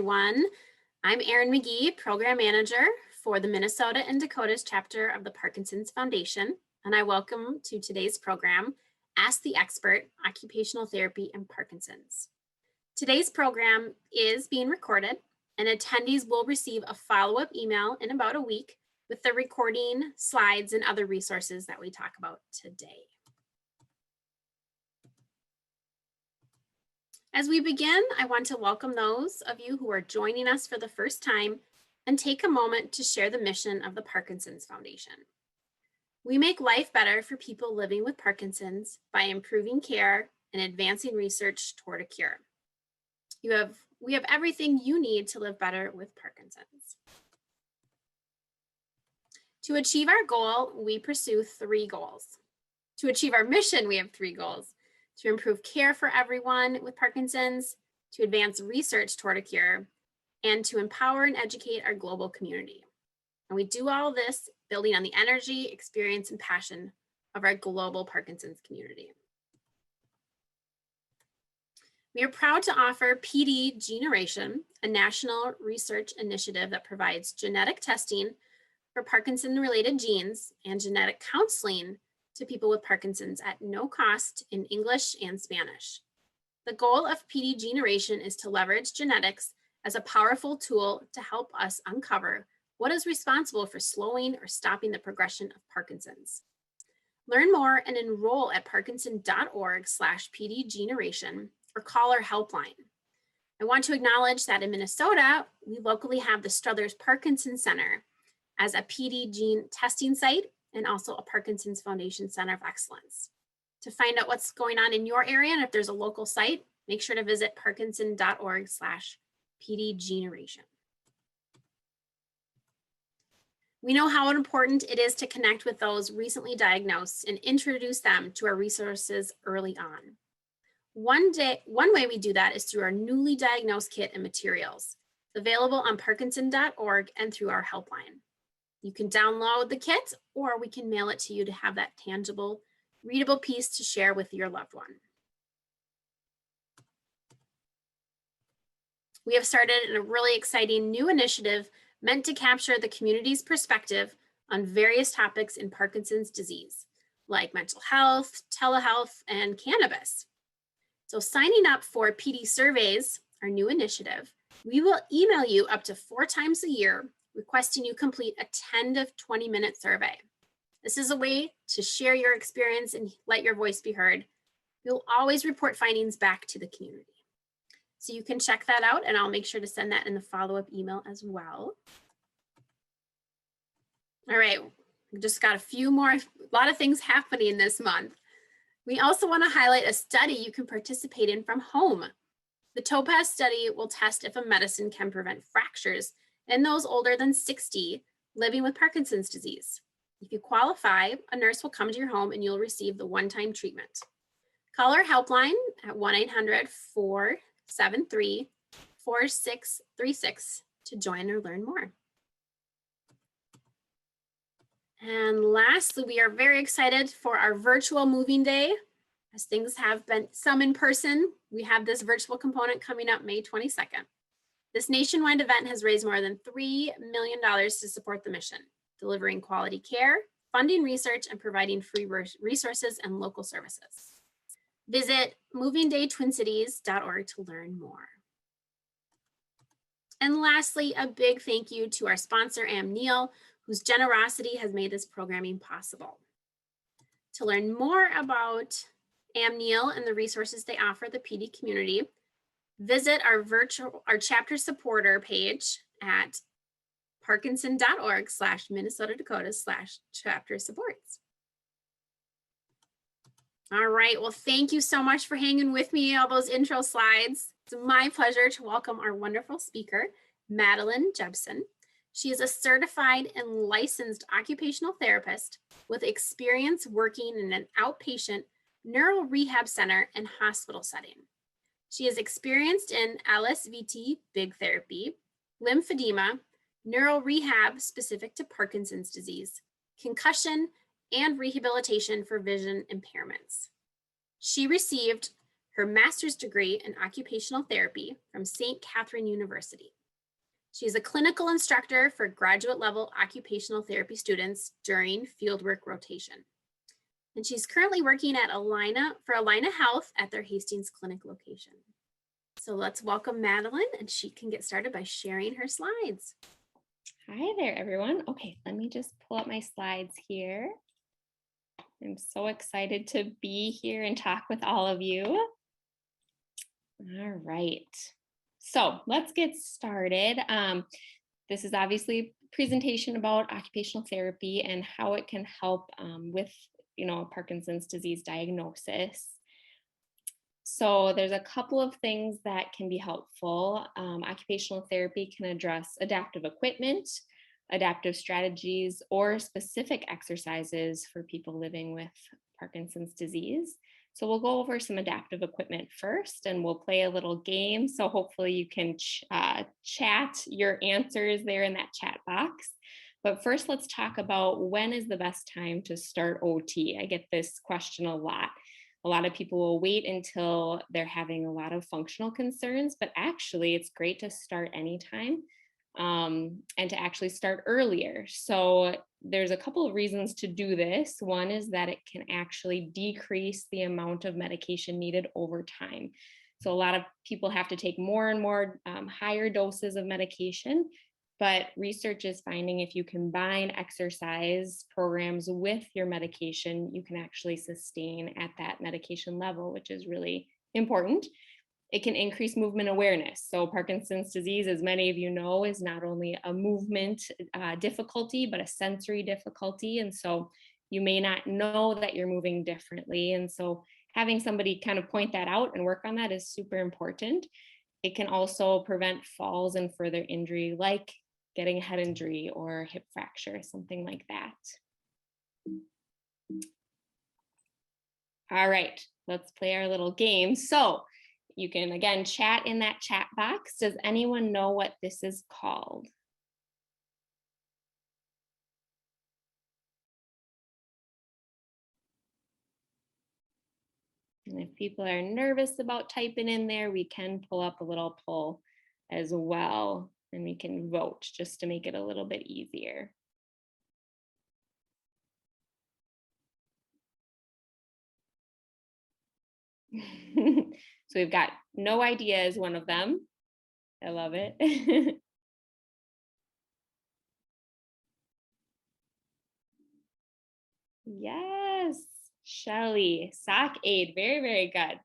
Everyone. I'm Erin McGee, Program Manager for the Minnesota and Dakotas chapter of the Parkinson's Foundation, and I welcome to today's program, Ask the Expert, Occupational Therapy and Parkinson's. Today's program is being recorded, and attendees will receive a follow-up email in about a week with the recording, slides, and other resources that we talk about today. As we begin, I want to welcome those of you who are joining us for the first time and take a moment to share the mission of the Parkinson's Foundation. We make life better for people living with Parkinson's by improving care and advancing research toward a cure. We have everything you need to live better with Parkinson's. To achieve our goal, we pursue three goals. To achieve our mission, we have three goals: to improve care for everyone with Parkinson's, to advance research toward a cure, and to empower and educate our global community. And we do all this building on the energy, experience, and passion of our global Parkinson's community. We are proud to offer PD Generation, a national research initiative that provides genetic testing for Parkinson-related genes and genetic counseling to people with Parkinson's at no cost in English and Spanish. The goal of PD Generation is to leverage genetics as a powerful tool to help us uncover what is responsible for slowing or stopping the progression of Parkinson's. Learn more and enroll at parkinson.org/pdgeneration or call our helpline. I want to acknowledge that in Minnesota, we locally have the Struthers Parkinson Center as a PD gene testing site and also a Parkinson's Foundation Center of Excellence. To find out what's going on in your area and if there's a local site, make sure to visit parkinson.org/pdgeneration. We know how important it is to connect with those recently diagnosed and introduce them to our resources early on. One way we do that is through our newly diagnosed kit and materials, available on parkinson.org and through our helpline. You can download the kit, or we can mail it to you to have that tangible, readable piece to share with your loved one. We have started a really exciting new initiative meant to capture the community's perspective on various topics in Parkinson's disease, like mental health, telehealth, and cannabis. So signing up for PD Surveys, our new initiative, we will email you up to 4 times a year requesting you complete a 10 to 20-minute survey. This is a way to share your experience and let your voice be heard. We'll always report findings back to the community. So you can check that out, and I'll make sure to send that in the follow-up email as well. All right, we've just got a lot of things happening this month. We also want to highlight a study you can participate in from home. The TOPAZ study will test if a medicine can prevent fractures in those older than 60 living with Parkinson's disease. If you qualify, a nurse will come to your home and you'll receive the one-time treatment. Call our helpline at 1-800-473-4636 to join or learn more. And lastly, we are very excited for our virtual moving day. As things have been some in person, we have this virtual component coming up May 22nd. This nationwide event has raised more than $3 million to support the mission, delivering quality care, funding research, and providing free resources and local services. Visit movingdaytwincities.org to learn more. And lastly, a big thank you to our sponsor, Amneal, whose generosity has made this programming possible. To learn more about Amneal and the resources they offer the PD community, visit our chapter supporter page at parkinson.org/Minnesota-Dakotas/chapter supports. All right, well, thank you so much for hanging with me all those intro slides. It's my pleasure to welcome our wonderful speaker, Madeline Jeppesen. She is a certified and licensed occupational therapist with experience working in an outpatient neural rehab center and hospital setting. She is experienced in LSVT, big therapy, lymphedema, neural rehab specific to Parkinson's disease, concussion, and rehabilitation for vision impairments. She received her master's degree in occupational therapy from St. Catherine University. She's a clinical instructor for graduate level occupational therapy students during fieldwork rotation. And she's currently working at Allina Health at their Hastings Clinic location. So let's welcome Madeline, and she can get started by sharing her slides. Hi there, everyone. Okay, let me just pull up my slides here. I'm so excited to be here and talk with all of you. All right, so let's get started. This is obviously a presentation about occupational therapy and how it can help with, Parkinson's disease diagnosis. So there's a couple of things that can be helpful. Occupational therapy can address adaptive equipment, adaptive strategies, or specific exercises for people living with Parkinson's disease. So we'll go over some adaptive equipment first, and we'll play a little game. So hopefully you can chat your answers there in that chat box. But first, let's talk about when is the best time to start OT. I get this question a lot. A lot of people will wait until they're having a lot of functional concerns, but actually it's great to start anytime and to actually start earlier. So there's a couple of reasons to do this. One is that it can actually decrease the amount of medication needed over time. So a lot of people have to take more and more higher doses of medication. But research is finding if you combine exercise programs with your medication, you can actually sustain at that medication level, which is really important. It can increase movement awareness. So Parkinson's disease, as many of you know, is not only a movement difficulty, but a sensory difficulty. And so you may not know that you're moving differently. And so having somebody kind of point that out and work on that is super important. It can also prevent falls and further injury, like getting a head injury or hip fracture, something like that. All right, let's play our little game. So you can, again, chat in that chat box. Does anyone know what this is called? And if people are nervous about typing in there, we can pull up a little poll as well, and we can vote just to make it a little bit easier. So we've got no idea is one of them. I love it. Yes, Shelly, sock aid, very, very good.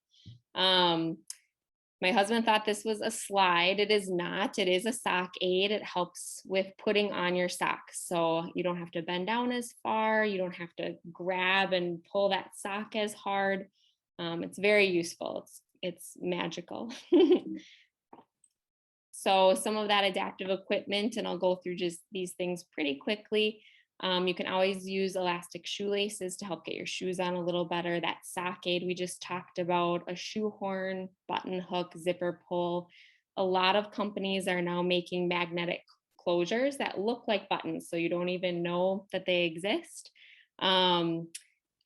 My husband thought this was a slide. It is not. It is a sock aid. It helps with putting on your socks. So you don't have to bend down as far. You don't have to grab and pull that sock as hard. It's very useful. It's magical. So some of that adaptive equipment, and I'll go through just these things pretty quickly. You can always use elastic shoelaces to help get your shoes on a little better. That sock aid we just talked about, a shoehorn, button hook, zipper pull. A lot of companies are now making magnetic closures that look like buttons, so you don't even know that they exist.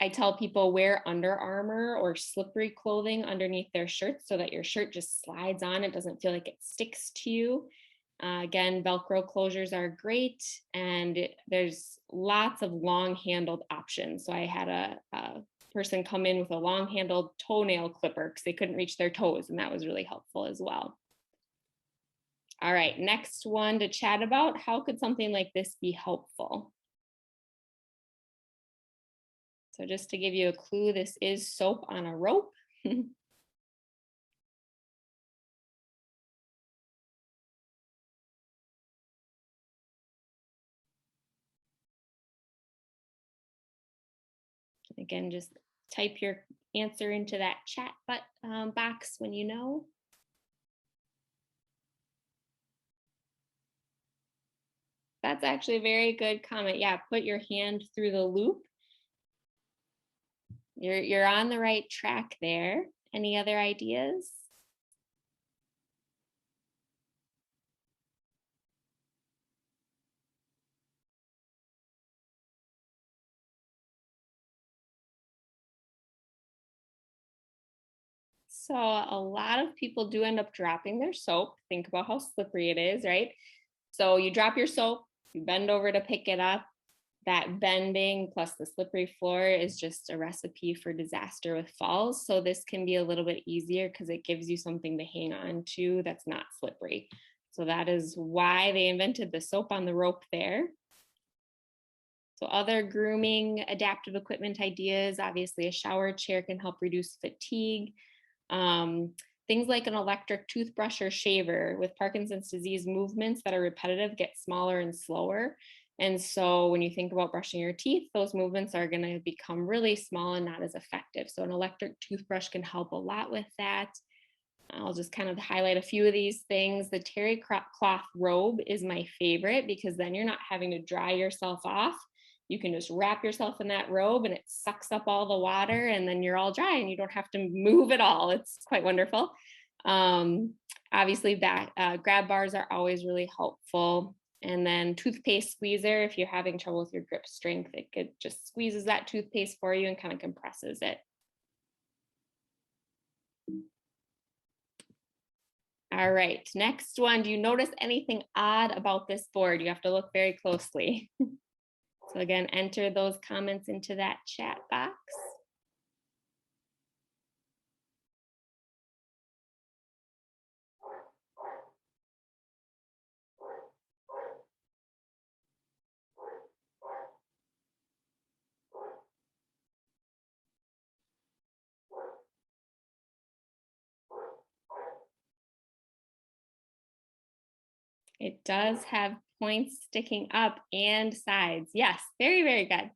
I tell people wear Under Armour or slippery clothing underneath their shirts so that your shirt just slides on. It doesn't feel like it sticks to you. Again, Velcro closures are great, and there's lots of long-handled options. So I had a person come in with a long-handled toenail clipper because they couldn't reach their toes, and that was really helpful as well. All right, next one to chat about. How could something like this be helpful? So just to give you a clue, this is soap on a rope. Again, just type your answer into that chat box when you know. That's actually a very good comment. Yeah, put your hand through the loop. You're on the right track there. Any other ideas? So a lot of people do end up dropping their soap. Think about how slippery it is, right? So you drop your soap, you bend over to pick it up. That bending plus the slippery floor is just a recipe for disaster with falls. So this can be a little bit easier because it gives you something to hang on to that's not slippery. So that is why they invented the soap on the rope there. So other grooming adaptive equipment ideas, obviously a shower chair can help reduce fatigue. Things like an electric toothbrush or shaver. With Parkinson's disease, movements that are repetitive get smaller and slower. And so when you think about brushing your teeth, those movements are going to become really small and not as effective. So an electric toothbrush can help a lot with that. I'll just kind of highlight a few of these things. The terry cloth robe is my favorite because then you're not having to dry yourself off. You can just wrap yourself in that robe and it sucks up all the water and then you're all dry and you don't have to move at all. It's quite wonderful. Obviously that grab bars are always really helpful. And then toothpaste squeezer, if you're having trouble with your grip strength, it just squeezes that toothpaste for you and kind of compresses it. All right, next one. Do you notice anything odd about this board? You have to look very closely. So again, enter those comments into that chat box. It does have points sticking up and sides. Yes, very, very good.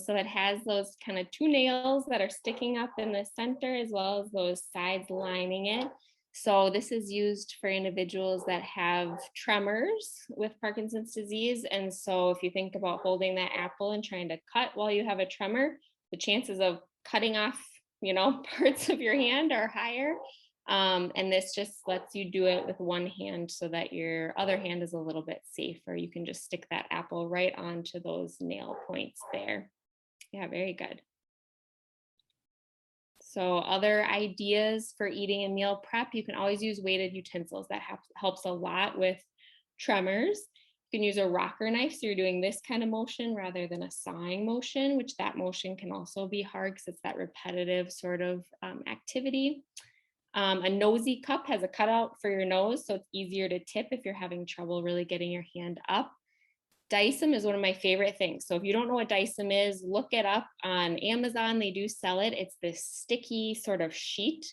So it has those kind of two nails that are sticking up in the center as well as those sides lining it. So this is used for individuals that have tremors with Parkinson's disease. And so if you think about holding that apple and trying to cut while you have a tremor, the chances of cutting off, parts of your hand are higher. And this just lets you do it with one hand so that your other hand is a little bit safer. You can just stick that apple right onto those nail points there. Yeah, very good. So other ideas for eating and meal prep, you can always use weighted utensils. That helps a lot with tremors. You can use a rocker knife, so you're doing this kind of motion rather than a sawing motion, which that motion can also be hard because it's that repetitive sort of activity. A nosy cup has a cutout for your nose, so it's easier to tip if you're having trouble really getting your hand up. Dicem is one of my favorite things. So if you don't know what Dicem is, look it up on Amazon. They do sell it. It's this sticky sort of sheet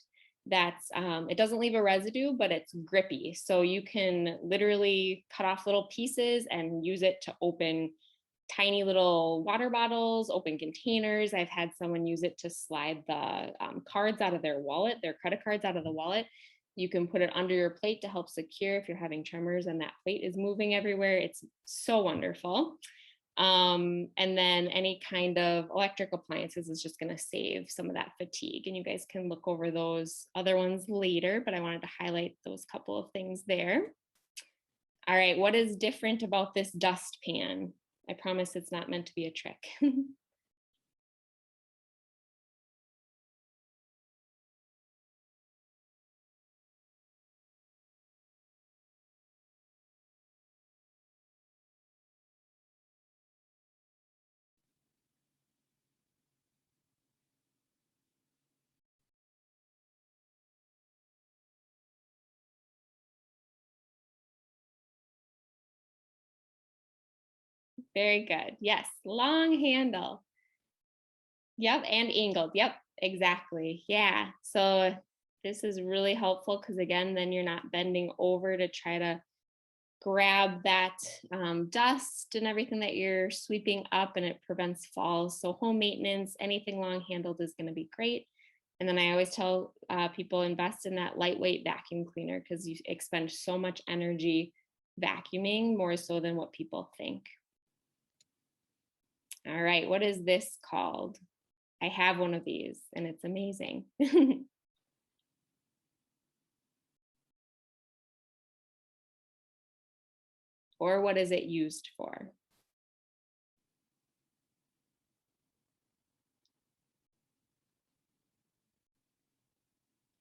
that's, it doesn't leave a residue, but it's grippy. So you can literally cut off little pieces and use it to open tiny little water bottles, open containers. I've had someone use it to slide the cards out of their wallet, their credit cards out of the wallet. You can put it under your plate to help secure if you're having tremors and that plate is moving everywhere. It's so wonderful. And then any kind of electric appliances is just going to save some of that fatigue. And you guys can look over those other ones later, but I wanted to highlight those couple of things there. All right, what is different about this dustpan? I promise it's not meant to be a trick. Very good. Yes, long handle. Yep, and angled. Yep, exactly. Yeah. So this is really helpful because again, then you're not bending over to try to grab that dust and everything that you're sweeping up, and it prevents falls. So home maintenance, anything long handled is going to be great. And then I always tell people invest in that lightweight vacuum cleaner because you expend so much energy vacuuming, more so than what people think. All right, what is this called? I have one of these and it's amazing. Or what is it used for?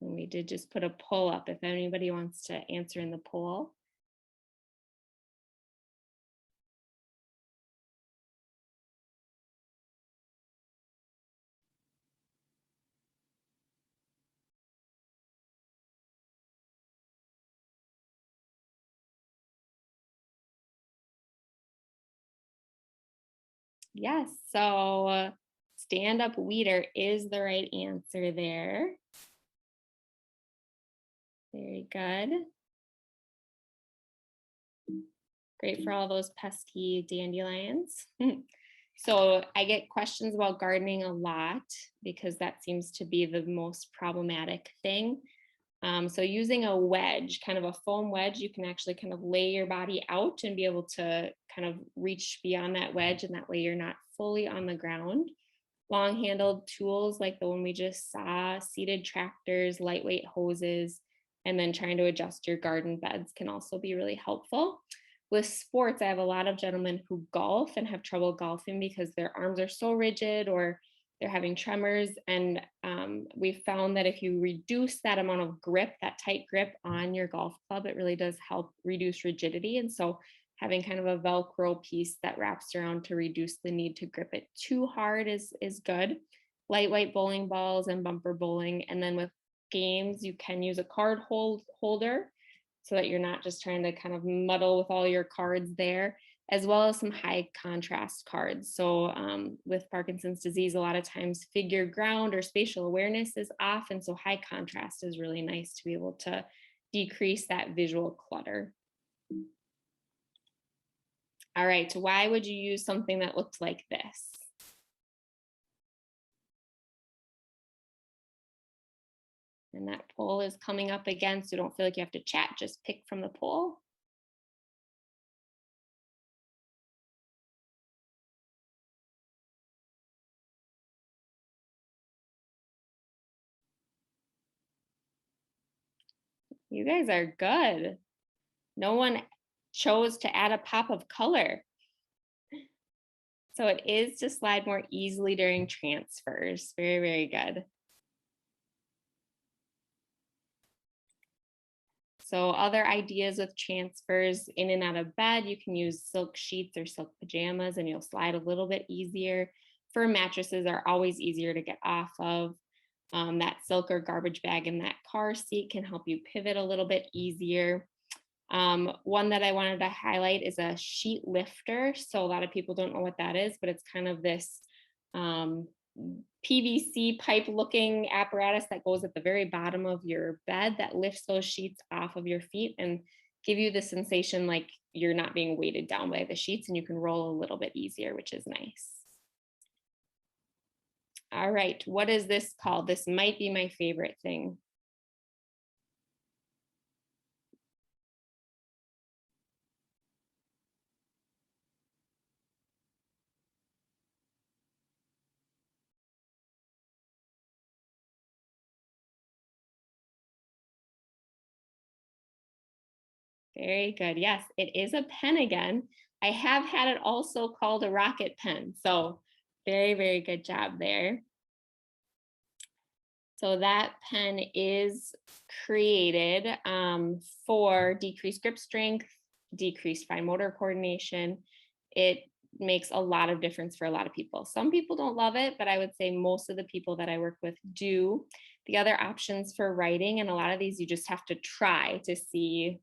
And we did just put a poll up if anybody wants to answer in the poll. Yes, so stand-up weeder is the right answer there. Very good. Great for all those pesky dandelions. So I get questions about gardening a lot because that seems to be the most problematic thing. So using a wedge, kind of a foam wedge, you can actually kind of lay your body out and be able to kind of reach beyond that wedge, and that way you're not fully on the ground. Long handled tools like the one we just saw, seated tractors, lightweight hoses, and then trying to adjust your garden beds can also be really helpful. With sports, I have a lot of gentlemen who golf and have trouble golfing because their arms are so rigid or they're having tremors. And we've found that if you reduce that amount of grip, that tight grip on your golf club, it really does help reduce rigidity. And so having kind of a Velcro piece that wraps around to reduce the need to grip it too hard is good. Lightweight bowling balls and bumper bowling. And then with games, you can use a card holder so that you're not just trying to kind of muddle with all your cards there, as well as some high contrast cards. So with Parkinson's disease, a lot of times figure ground or spatial awareness is off. And so high contrast is really nice to be able to decrease that visual clutter. All right, why would you use something that looks like this? And that poll is coming up again, so don't feel like you have to chat, just pick from the poll. You guys are good. No one chose to add a pop of color. So it is to slide more easily during transfers. Very, very good. So other ideas with transfers in and out of bed, you can use silk sheets or silk pajamas and you'll slide a little bit easier. Fur mattresses are always easier to get off of. That silk or garbage bag in that car seat can help you pivot a little bit easier. One that I wanted to highlight is a sheet lifter. So a lot of people don't know what that is, but it's kind of this PVC pipe looking apparatus that goes at the very bottom of your bed that lifts those sheets off of your feet and give you the sensation like you're not being weighted down by the sheets, and you can roll a little bit easier, which is nice. All right, what is this called? This might be my favorite thing. Very good. Yes, it is a pen again. I have had it also called a rocket pen. So very, very good job there. So that pen is created for decreased grip strength, decreased fine motor coordination. It makes a lot of difference for a lot of people. Some people don't love it, but I would say most of the people that I work with do. The other options for writing, and a lot of these you just have to try to see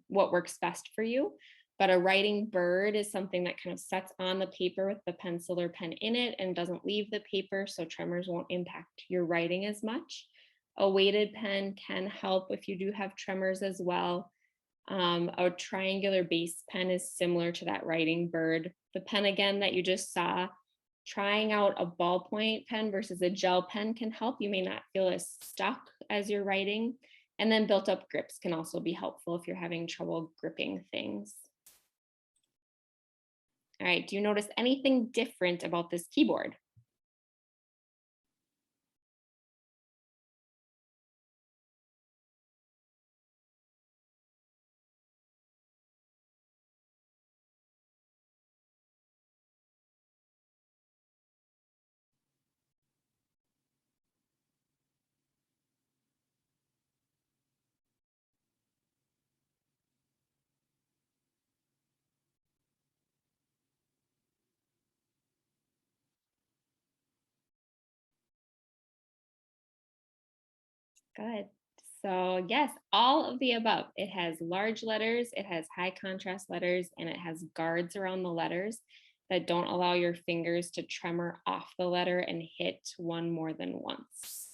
what works best for you. But a writing bird is something that kind of sets on the paper with the pencil or pen in it and doesn't leave the paper, so tremors won't impact your writing as much. A weighted pen can help if you do have tremors as well. A triangular base pen is similar to that writing bird. The pen again that you just saw, trying out a ballpoint pen versus a gel pen can help. You may not feel as stuck as you're writing. And then built up grips can also be helpful if you're having trouble gripping things. All right, do you notice anything different about this keyboard? Good. So yes, all of the above. It has large letters, it has high contrast letters, and it has guards around the letters that don't allow your fingers to tremor off the letter and hit one more than once.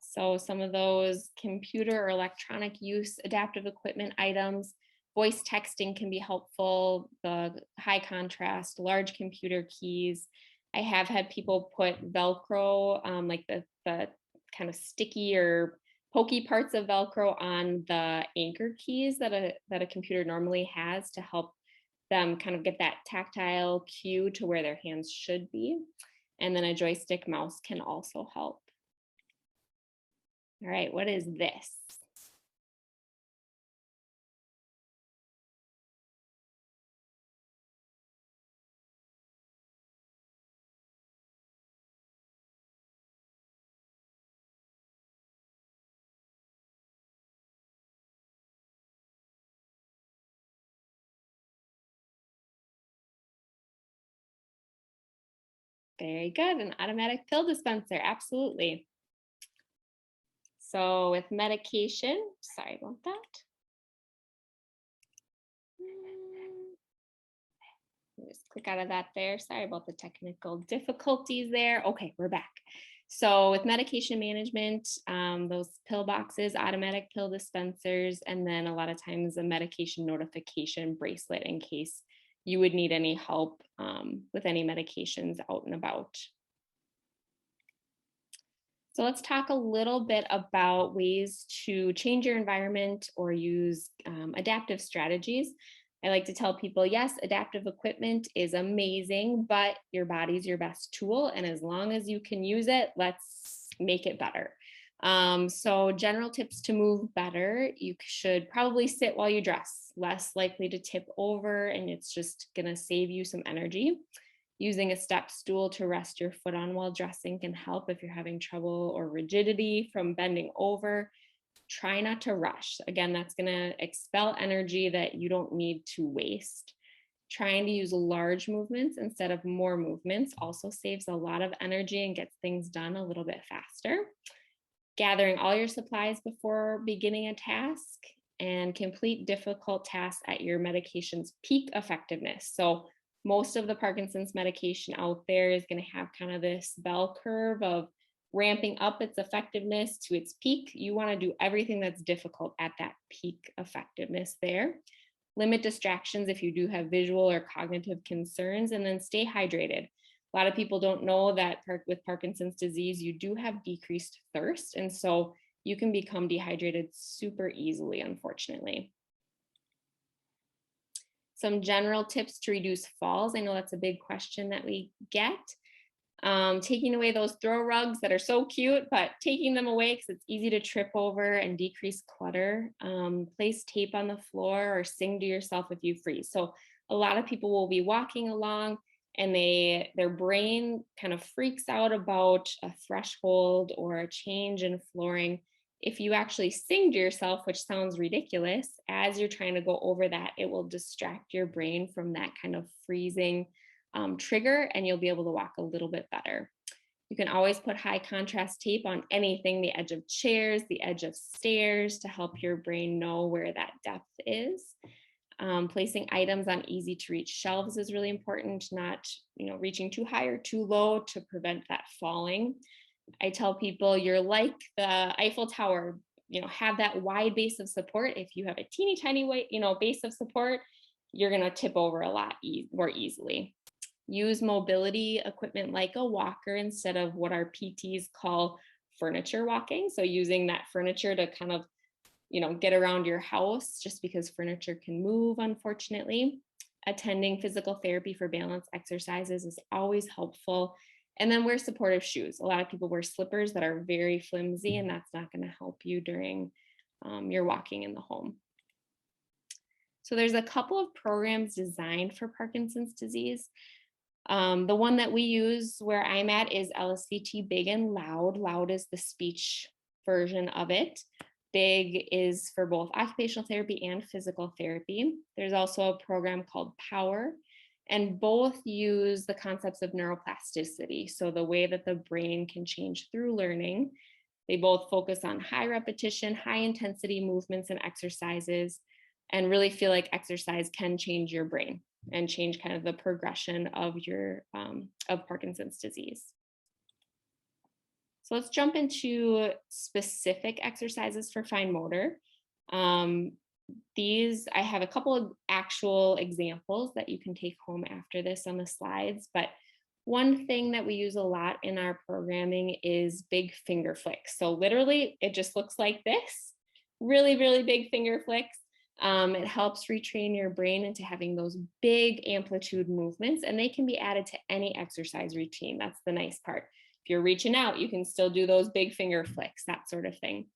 So some of those computer or electronic use adaptive equipment items, voice texting can be helpful, the high contrast, large computer keys. I have had people put Velcro, like the kind of sticky or pokey parts of Velcro on the anchor keys that a computer normally has to help them kind of get that tactile cue to where their hands should be. And then a joystick mouse can also help. All right, what is this? Very good, an automatic pill dispenser, absolutely. So with medication, sorry about that. Just click out of that there. Sorry about the technical difficulties there. Okay, we're back. So with medication management, those pill boxes, automatic pill dispensers, and then a lot of times a medication notification bracelet in case you would need any help with any medications out and about. So let's talk a little bit about ways to change your environment or use adaptive strategies. I like to tell people, yes, adaptive equipment is amazing, but your body's your best tool. And as long as you can use it, let's make it better. So general tips to move better, you should probably sit while you dress, less likely to tip over, and it's just gonna save you some energy. Using a step stool to rest your foot on while dressing can help if you're having trouble or rigidity from bending over. Try not to rush. Again, that's going to expel energy that you don't need to waste. Trying to use large movements instead of more movements also saves a lot of energy and gets things done a little bit faster. Gathering all your supplies before beginning a task and complete difficult tasks at your medication's peak effectiveness. So most of the Parkinson's medication out there is going to have kind of this bell curve of ramping up its effectiveness to its peak. You want to do everything that's difficult at that peak effectiveness there. Limit distractions if you do have visual or cognitive concerns, and then stay hydrated. A lot of people don't know that with Parkinson's disease, you do have decreased thirst, and so you can become dehydrated super easily, unfortunately. Some general tips to reduce falls. I know that's a big question that we get. Taking away those throw rugs that are so cute, but taking them away because it's easy to trip over and decrease clutter. Place tape on the floor or sing to yourself if you freeze. So a lot of people will be walking along and their brain kind of freaks out about a threshold or a change in flooring. If you actually sing to yourself, which sounds ridiculous, as you're trying to go over that, it will distract your brain from that kind of freezing trigger, and you'll be able to walk a little bit better. You can always put high contrast tape on anything, the edge of chairs, the edge of stairs, to help your brain know where that depth is. Placing items on easy to reach shelves is really important, not reaching too high or too low to prevent that falling. I tell people you're like the Eiffel Tower, have that wide base of support. If you have a teeny tiny base of support, you're going to tip over a lot more easily. Use mobility equipment like a walker instead of what our PTs call furniture walking. So using that furniture to kind of, get around your house, just because furniture can move, unfortunately. Attending physical therapy for balance exercises is always helpful. And then wear supportive shoes. A lot of people wear slippers that are very flimsy, and that's not going to help you during your walking in the home. So there's a couple of programs designed for Parkinson's disease. The one that we use where I'm at is LSVT Big and Loud. Loud is the speech version of it. Big is for both occupational therapy and physical therapy. There's also a program called Power. And both use the concepts of neuroplasticity. So the way that the brain can change through learning. They both focus on high repetition, high intensity movements and exercises, and really feel like exercise can change your brain and change kind of the progression of your of Parkinson's disease. So let's jump into specific exercises for fine motor. I have a couple of actual examples that you can take home after this on the slides, but one thing that we use a lot in our programming is big finger flicks. So literally it just looks like this, really, really big finger flicks. It helps retrain your brain into having those big amplitude movements, and they can be added to any exercise routine. That's the nice part. If you're reaching out, you can still do those big finger flicks, that sort of thing.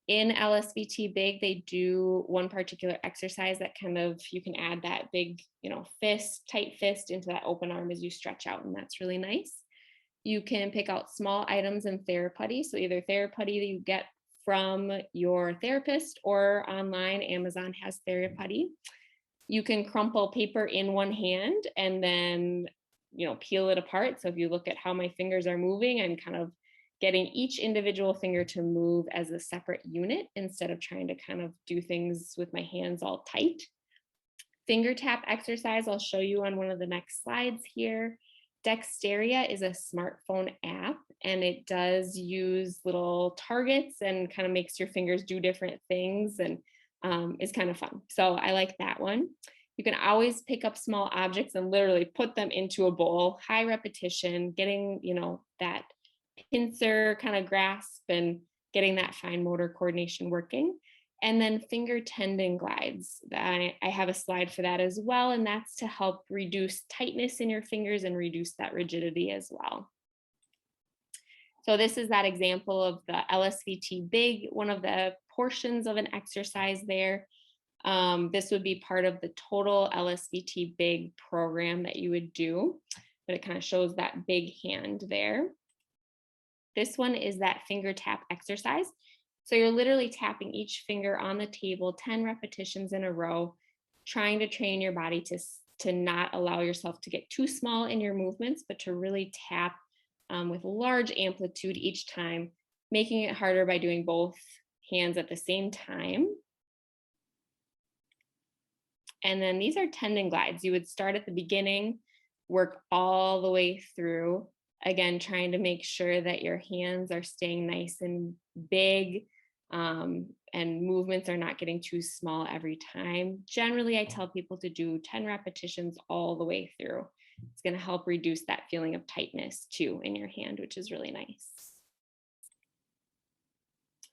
In LSVT Big, they do one particular exercise that kind of, you can add that big, tight fist into that open arm as you stretch out, and that's really nice. You can pick out small items in Theraputty. So either Theraputty that you get from your therapist or online, Amazon has Theraputty. You can crumple paper in one hand and then, peel it apart. So if you look at how my fingers are moving, I'm kind of getting each individual finger to move as a separate unit instead of trying to kind of do things with my hands all tight. Finger tap exercise, I'll show you on one of the next slides here. Dexteria is a smartphone app, and it does use little targets and kind of makes your fingers do different things, and is kind of fun. So I like that one. You can always pick up small objects and literally put them into a bowl, high repetition, getting, that pincer kind of grasp and getting that fine motor coordination working. And then finger tendon glides. I have a slide for that as well, and that's to help reduce tightness in your fingers and reduce that rigidity as well. So this is that example of the LSVT Big, one of the portions of an exercise there. This would be part of the total LSVT Big program that you would do, but it kind of shows that big hand there. This one is that finger tap exercise. So you're literally tapping each finger on the table 10 repetitions in a row, trying to train your body to not allow yourself to get too small in your movements, but to really tap with large amplitude each time, making it harder by doing both hands at the same time. And then these are tendon glides. You would start at the beginning, work all the way through, again, trying to make sure that your hands are staying nice and big, and movements are not getting too small every time. Generally, I tell people to do 10 repetitions all the way through. It's going to help reduce that feeling of tightness too in your hand, which is really nice.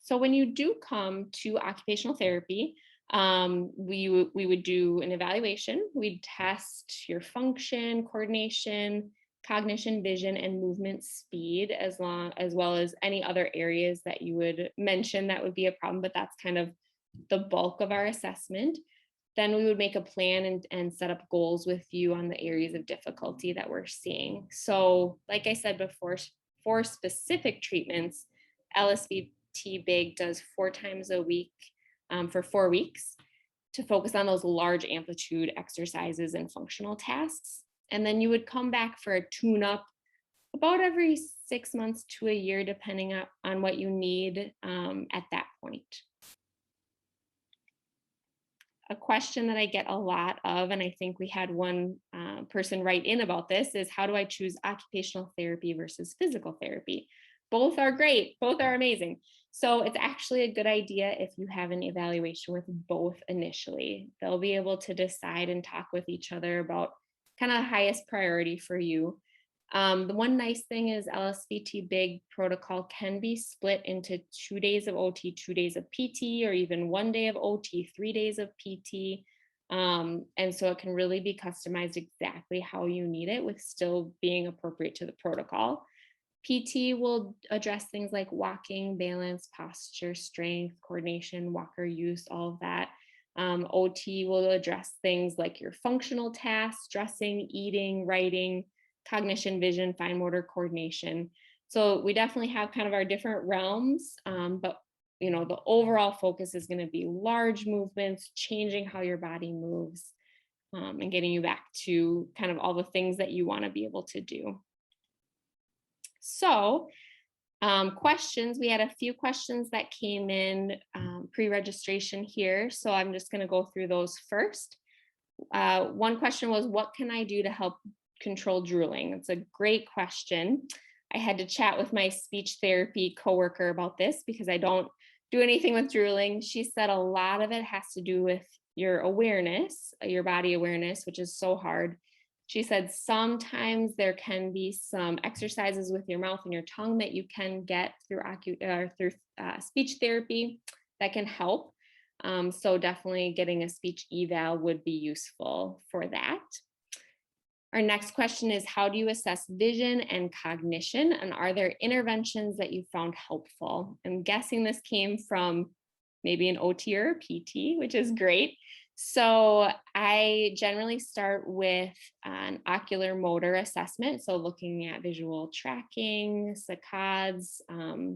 So when you do come to occupational therapy, we would do an evaluation. We'd test your function, coordination, cognition, vision, and movement speed, as well as any other areas that you would mention that would be a problem, but that's kind of the bulk of our assessment. Then we would make a plan and set up goals with you on the areas of difficulty that we're seeing. So like I said before, for specific treatments, LSVT Big does 4 times a week for 4 weeks to focus on those large amplitude exercises and functional tasks. And then you would come back for a tune-up about every 6 months to a year, depending on what you need at that point. A question that I get a lot of, and I think we had one person write in about this, is how do I choose occupational therapy versus physical therapy? Both are great, both are amazing. So it's actually a good idea if you have an evaluation with both initially. They'll be able to decide and talk with each other about kind of the highest priority for you. The one nice thing is LSVT Big protocol can be split into 2 days of OT, 2 days of PT, or even 1 day of OT, 3 days of PT. And so it can really be customized exactly how you need it with still being appropriate to the protocol. PT will address things like walking, balance, posture, strength, coordination, walker use, all of that. OT will address things like your functional tasks, dressing, eating, writing, cognition, vision, fine motor coordination. So we definitely have kind of our different realms, but the overall focus is going to be large movements, changing how your body moves, and getting you back to kind of all the things that you want to be able to do. So questions, we had a few questions that came in pre-registration here. So I'm just going to go through those first. One question was, what can I do to help control drooling? It's a great question. I had to chat with my speech therapy coworker about this because I don't do anything with drooling. She said a lot of it has to do with your awareness, your body awareness, which is so hard. She said sometimes there can be some exercises with your mouth and your tongue that you can get through speech therapy that can help. So definitely getting a speech eval would be useful for that. Our next question is, how do you assess vision and cognition? And are there interventions that you found helpful? I'm guessing this came from maybe an OT or a PT, which is great. So I generally start with an ocular motor assessment. So looking at visual tracking, saccades,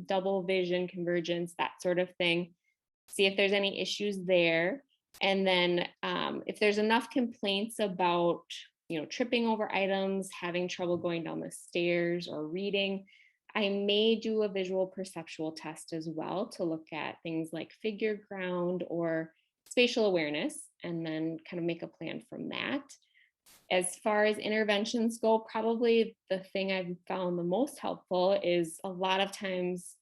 double vision, convergence, that sort of thing. See if there's any issues there. And then if there's enough complaints about, tripping over items, having trouble going down the stairs or reading, I may do a visual perceptual test as well to look at things like figure ground or spatial awareness, and then kind of make a plan from that. As far as interventions go, probably the thing I've found the most helpful is a lot of times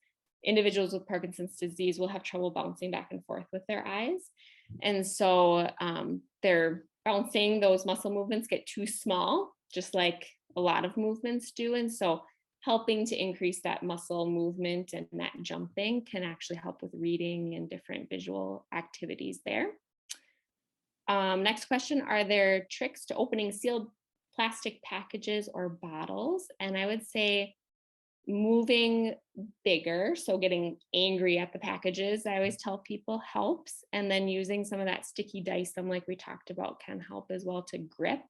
individuals with Parkinson's disease will have trouble bouncing back and forth with their eyes. And so they're bouncing, those muscle movements get too small, just like a lot of movements do. And so helping to increase that muscle movement and that jumping can actually help with reading and different visual activities there. Next question, are there tricks to opening sealed plastic packages or bottles? And I would say moving bigger, so getting angry at the packages, I always tell people helps. And then using some of that sticky Dyson, like we talked about, can help as well to grip.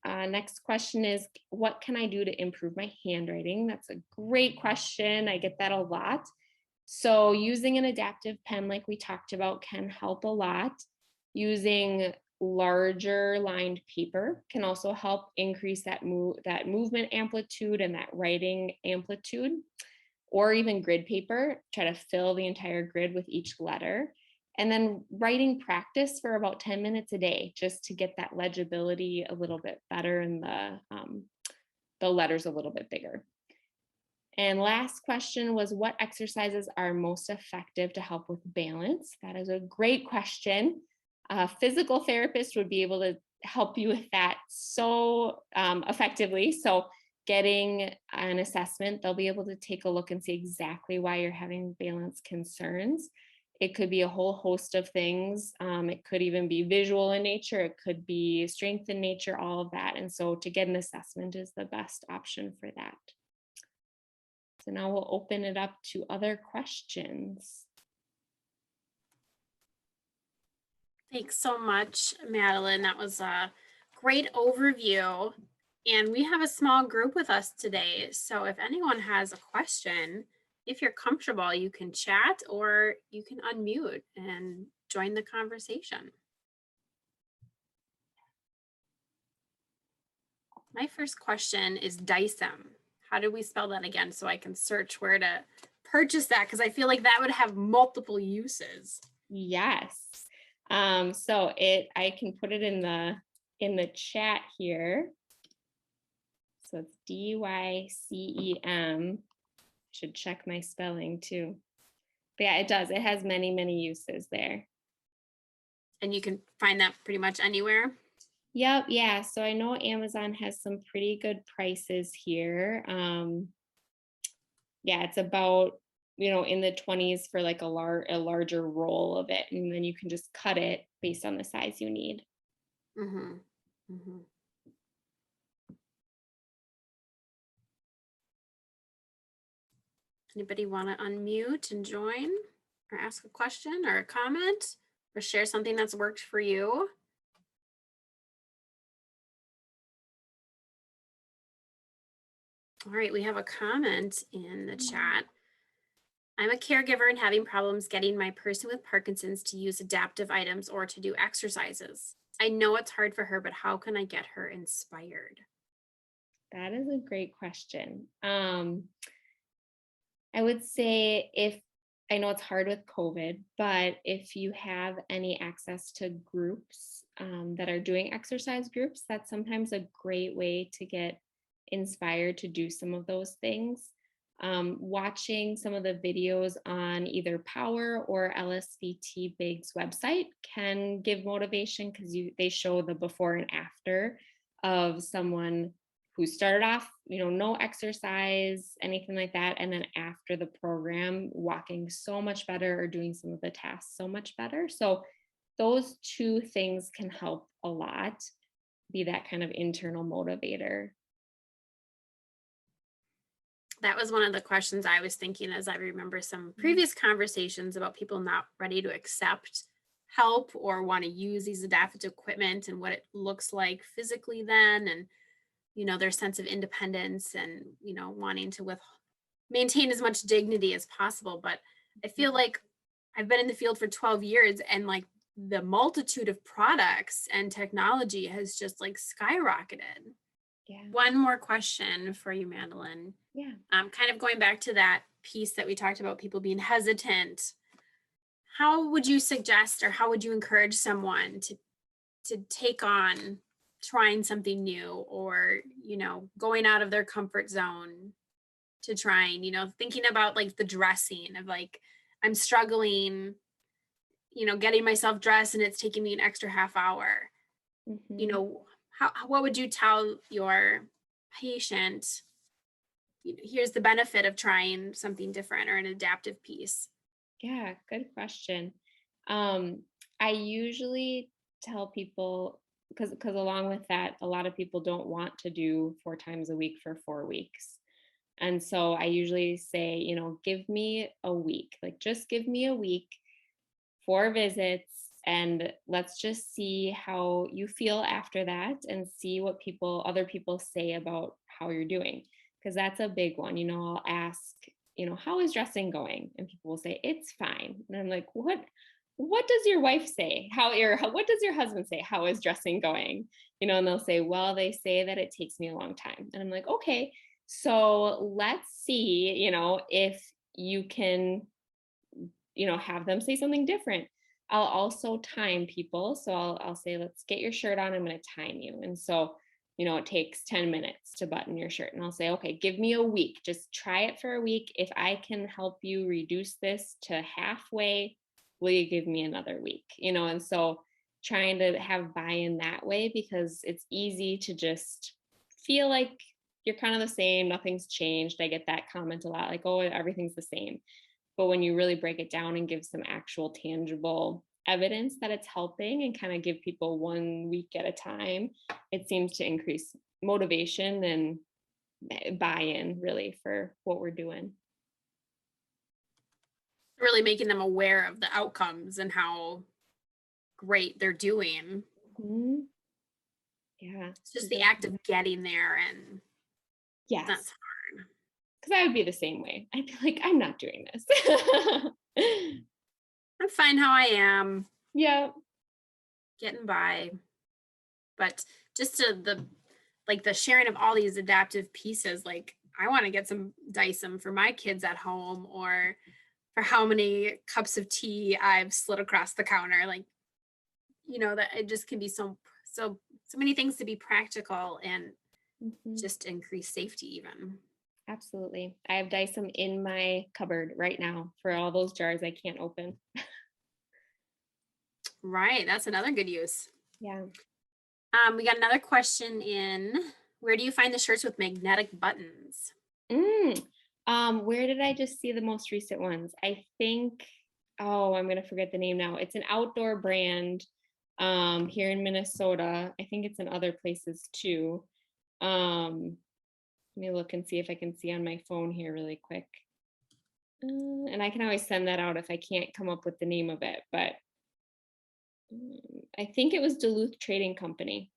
Next question is, what can I do to improve my handwriting? That's a great question. I get that a lot. So using an adaptive pen, like we talked about, can help a lot. Using larger lined paper can also help increase that movement amplitude and that writing amplitude, or even grid paper, try to fill the entire grid with each letter. And then writing practice for about 10 minutes a day, just to get that legibility a little bit better and the letters a little bit bigger. And last question was, what exercises are most effective to help with balance? That is a great question. A physical therapist would be able to help you with that so effectively. So getting an assessment, they'll be able to take a look and see exactly why you're having balance concerns. It could be a whole host of things. It could even be visual in nature. It could be strength in nature, all of that. And so to get an assessment is the best option for that. So now we'll open it up to other questions. Thanks so much, Madeline. That was a great overview. And we have a small group with us today. So if anyone has a question, if you're comfortable, you can chat or you can unmute and join the conversation. My first question is Dyson. How do we spell that again so I can search where to purchase that? Because I feel like that would have multiple uses. Yes. So I can put it in the chat here. So it's DYCEM. Should check my spelling too. But yeah, it does. It has many, many uses there. And you can find that pretty much anywhere? Yep. Yeah. So I know Amazon has some pretty good prices here. Yeah, it's about, in the 20s for like a larger roll of it. And then you can just cut it based on the size you need. Mm-hmm. Mm-hmm. Anybody want to unmute and join or ask a question or a comment or share something that's worked for you? All right, we have a comment in the chat. I'm a caregiver and having problems getting my person with Parkinson's to use adaptive items or to do exercises. I know it's hard for her, but how can I get her inspired? That is a great question. I would say if I know it's hard with COVID, but if you have any access to groups that are doing exercise groups, that's sometimes a great way to get inspired to do some of those things. Watching some of the videos on either Power or LSVT Big's website can give motivation because they show the before and after of someone who started off, no exercise, anything like that. And then after the program, walking so much better or doing some of the tasks so much better. So those two things can help a lot, be that kind of internal motivator. That was one of the questions I was thinking as I remember some previous conversations about people not ready to accept help or want to use these adaptive equipment and what it looks like physically then, and their sense of independence and wanting to maintain as much dignity as possible. But I feel like I've been in the field for 12 years, and like the multitude of products and technology has just like skyrocketed. Yeah. One more question for you, Madeline. Yeah. Kind of going back to that piece that we talked about, people being hesitant. How would you suggest, or how would you encourage someone to take on trying something new, or going out of their comfort zone to trying, thinking about like the dressing of like, I'm struggling, getting myself dressed and it's taking me an extra half hour. Mhm. What would you tell your patient? Here's the benefit of trying something different or an adaptive piece. Yeah, good question. Um, I usually tell people because along with that, a lot of people don't want to do 4 times a week for 4 weeks. And so I usually say, give me a week, like just give me a week, 4 visits, and let's just see how you feel after that and see what other people say about how you're doing. Because that's a big one. I'll ask, how is dressing going? And people will say, it's fine. And I'm like, what does your wife say? What does your husband say? How is dressing going? And they'll say, well, they say that it takes me a long time. And I'm like, okay, so let's see, if you can, have them say something different. I'll also time people. So I'll say, let's get your shirt on. I'm going to time you. And so, it takes 10 minutes to button your shirt. And I'll say, okay, give me a week. Just try it for a week. If I can help you reduce this to halfway, will you give me another week? And so trying to have buy-in that way, because it's easy to just feel like you're kind of the same, nothing's changed. I get that comment a lot, like, oh, everything's the same. But when you really break it down and give some actual tangible evidence that it's helping and kind of give people 1 week at a time, it seems to increase motivation and buy-in really for what we're doing. Really making them aware of the outcomes and how great they're doing. Mhm. Yeah. It's just the act of getting there, and that's Yes. hard. Because I would be the same way. I'd be like, I'm not doing this. I'm fine how I am, Yeah. getting by. But just to the sharing of all these adaptive pieces, like I want to get some Dyson for my kids at home, or for how many cups of tea I've slid across the counter. Like, that it just can be so many things to be practical and Mhm. just increase safety even. Absolutely. I have Dyson in my cupboard right now for all those jars I can't open. Right. That's another good use. Yeah. We got another question in. Where do you find the shirts with magnetic buttons? Mm. Where did I just see the most recent ones? I think, oh, I'm gonna forget the name now. It's an outdoor brand here in Minnesota. I think it's in other places too. Let me look and see if I can see on my phone here really quick. And I can always send that out if I can't come up with the name of it, but I think it was Duluth Trading Company,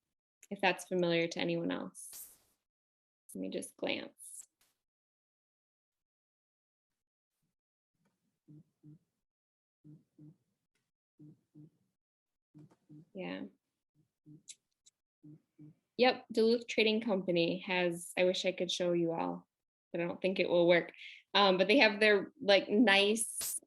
if that's familiar to anyone else. Let me just glance. Yeah. Yep, Duluth Trading Company has, I wish I could show you all, but I don't think it will work. But they have their like nice,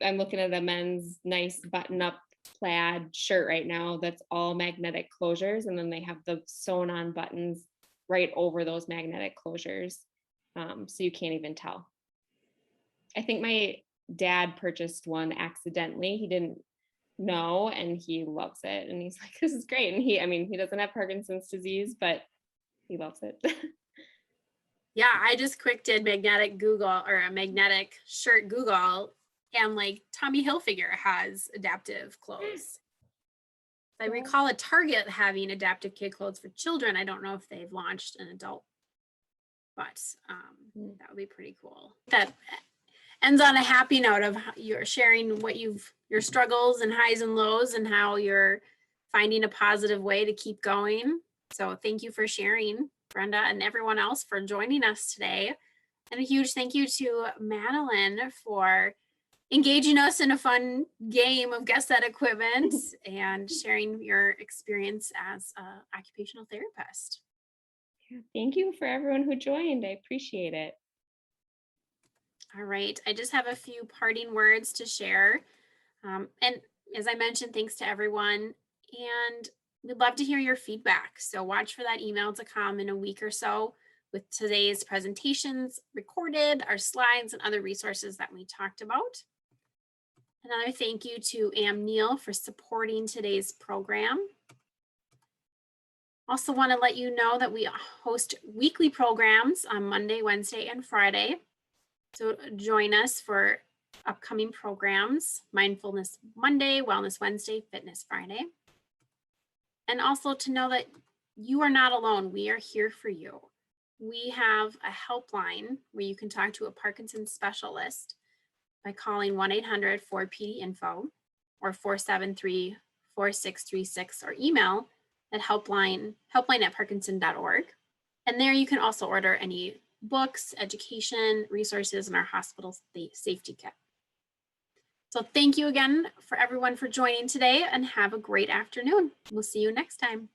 I'm looking at a men's nice button up plaid shirt right now that's all magnetic closures. And then they have the sewn on buttons right over those magnetic closures. So you can't even tell. I think my dad purchased one accidentally. He didn't know, and he loves it. And he's like, this is great. And he doesn't have Parkinson's disease, but he loves it. Yeah, I just quick did magnetic Google or a magnetic shirt Google, and like Tommy Hilfiger has adaptive clothes. I recall a Target having adaptive kid clothes for children. I don't know if they've launched an adult, but that would be pretty cool. That ends on a happy note of you're sharing what your struggles and highs and lows and how you're finding a positive way to keep going. So thank you for sharing, Brenda, and everyone else for joining us today. And a huge thank you to Madeline for engaging us in a fun game of Guess That Equipment and sharing your experience as an occupational therapist. Thank you for everyone who joined. I appreciate it. All right, I just have a few parting words to share. And as I mentioned, thanks to everyone. And we'd love to hear your feedback. So watch for that email to come in a week or so with today's presentations recorded, our slides, and other resources that we talked about. Another thank you to Am Neal for supporting today's program. Also want to let you know that we host weekly programs on Monday, Wednesday, and Friday. So join us for upcoming programs: Mindfulness Monday, Wellness Wednesday, Fitness Friday. And also to know that you are not alone. We are here for you. We have a helpline where you can talk to a Parkinson's specialist by calling 1-800-4PD-INFO or 473-4636 or email at helpline@parkinson.org. And there you can also order any books, education, resources in our hospital safety kit. So thank you again for everyone for joining today, and have a great afternoon. We'll see you next time.